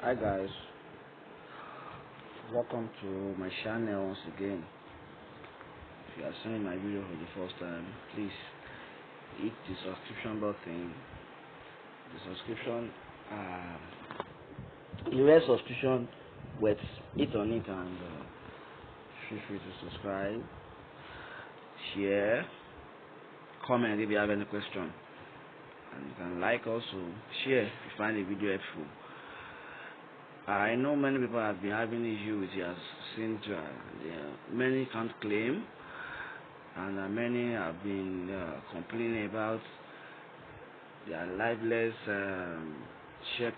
Hi guys, welcome to my channel once again. If you are seeing my video for the first time, please hit the subscription button. The subscription, the red subscription, with hit on it and feel free to subscribe, share, comment if you have any question, and you can like also share if you find the video helpful. I know many people have been having issue with their Sidra. Many can't claim, and many have been complaining about their lifeless check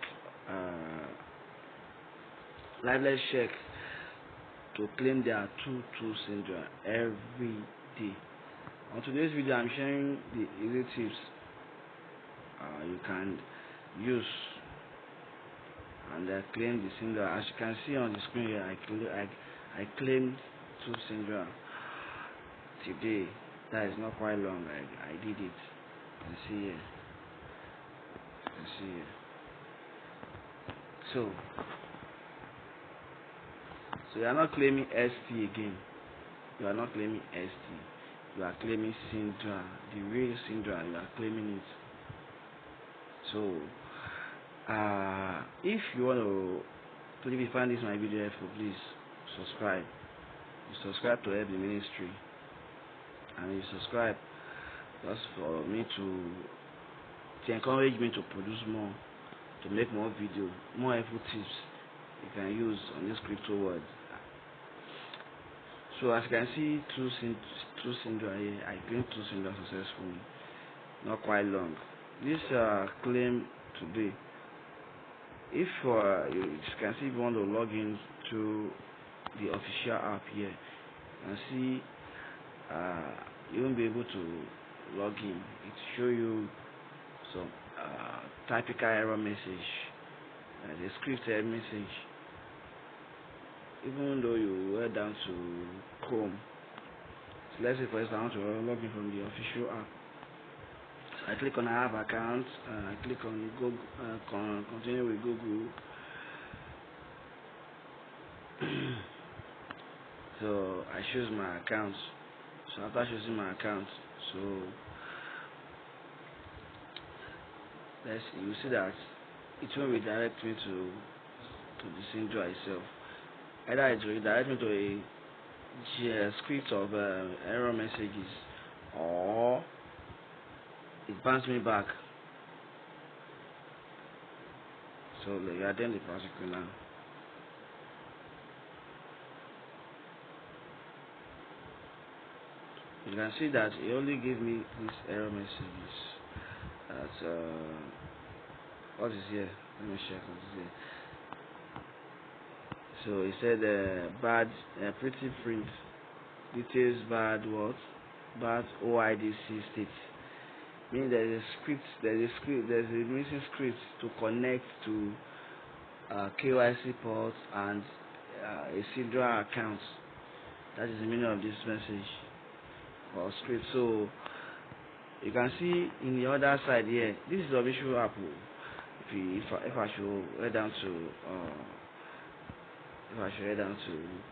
to claim their two Sidra every day. On today's video, I'm sharing the easy tips you can use and claim the Sidra. As you can see on the screen here, I claimed two Sidra today. That is not quite long. I did it. You can see here. So you are not claiming ST again. You are not claiming ST. You are claiming Sidra, the real Sidra. You are claiming it. So if you want to, if you find this my video helpful, please subscribe. You subscribe to help the ministry, and you subscribe just for me to encourage me to produce more, to make more video, more helpful tips you can use on this crypto world. So as you can see, two Sidra here. I claimed two Sidra successfully. Not quite long. This claim today. If you can see, if you want to log in to the official app here, you can see you won't be able to log in. It show you some typical error message, the scripted message. Even though you went down to Chrome, so let's say for instance I want to log in from the official app. I click on I have account, I click on Google, continue with Google. So I choose my account. So after choosing my account, so you see that it will redirect me to the Sidra itself. Either it will redirect me to a script of error messages, or it bounces me back. So you are done the process now. You can see that it only gave me these error messages. That what is here? Let me check what is here. So it said bad pretty print details, bad what? Bad OIDC state. Meaning there's a missing script to connect to KYC ports and a Sidra account. That is the meaning of this message or script. So you can see in the other side here, this is the official app. If I should head down to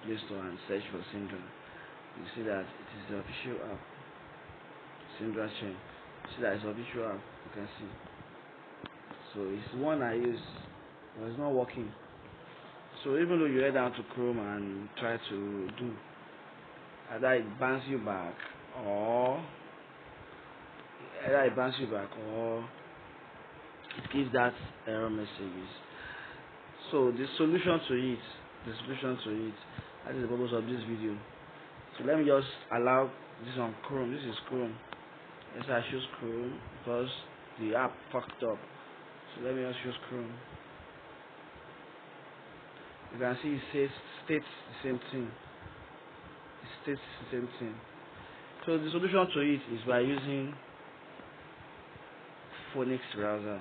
Play Store and search for Sidra, you see that it is the official app, Sidra chain. See that it's official app, you can see. So it's the one I use, but it's not working. So even though you head down to Chrome and try to do, either it bounces you back, or it gives that error messages. So the solution to it, that is the purpose of this video. So let me just allow this on Chrome. This is Chrome. Yes, I choose Chrome because the app fucked up. So let me just choose Chrome. You can see it states the same thing. So the solution to it is by using Phoenix browser.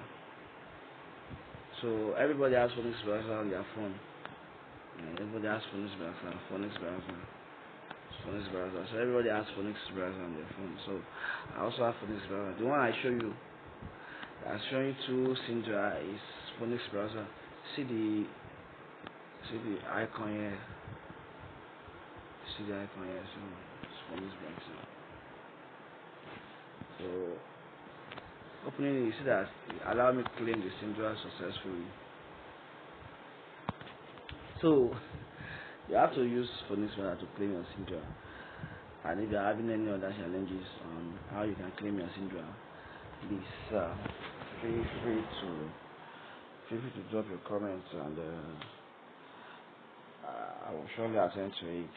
So everybody has Phoenix browser on their phone. Everybody has Phoenix browser. So everybody has Phoenix browser on their phone. So I also have Phoenix browser. The one I show you, that's showing two Sidra, is Phoenix browser. see the icon here. See the icon here. So it's from this bank. So opening it, you see that it allowed me to claim the Sidra successfully. So you have to use Physinews to claim your Sidra. And if you are having any other challenges on how you can claim your Sidra, please feel free to drop your comments, and I will surely attend to it.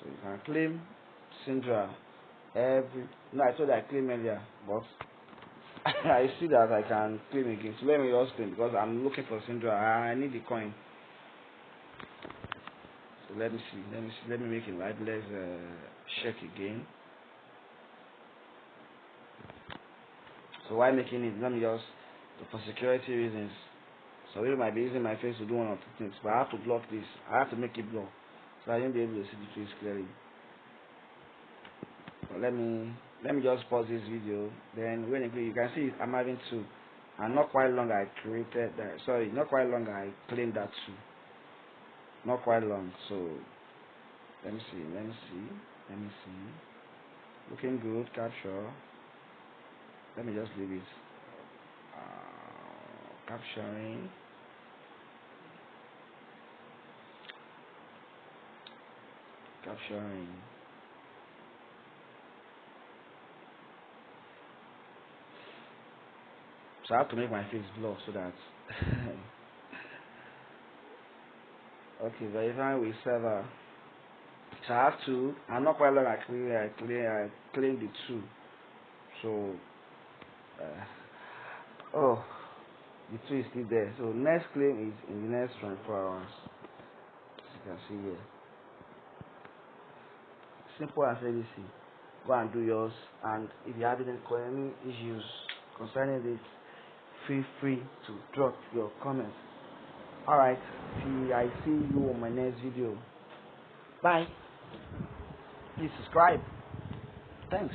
So you can claim Sidra every. No, I told you I claim earlier, but I see that I can claim again. So let me just claim, because I'm looking for Sidra. I need the coin. So let me see. Let me make it live. Let's check again. So why making it? Let me just, for security reasons. So we might be using my face to do one or two things, but I have to block this. I have to make it block, so I won't be able to see the face clearly. So let me just pause this video. Then when you can see I'm having two, and not quite long I created that. Sorry, not quite long I claimed that two. Not quite long. So let me see. Looking good. Capture. Let me just leave it. Capturing. So I have to make my face blur so that okay, verifying with server. So I have to. I'm not quite long. I claim the two. So the two is still there. So next claim is in the next 24 hours. As you can see here. Simple as ABC. Go and do yours. And if you have any issues concerning this, feel free to drop your comments. Alright, I see you on my next video. Bye. Please subscribe. Thanks.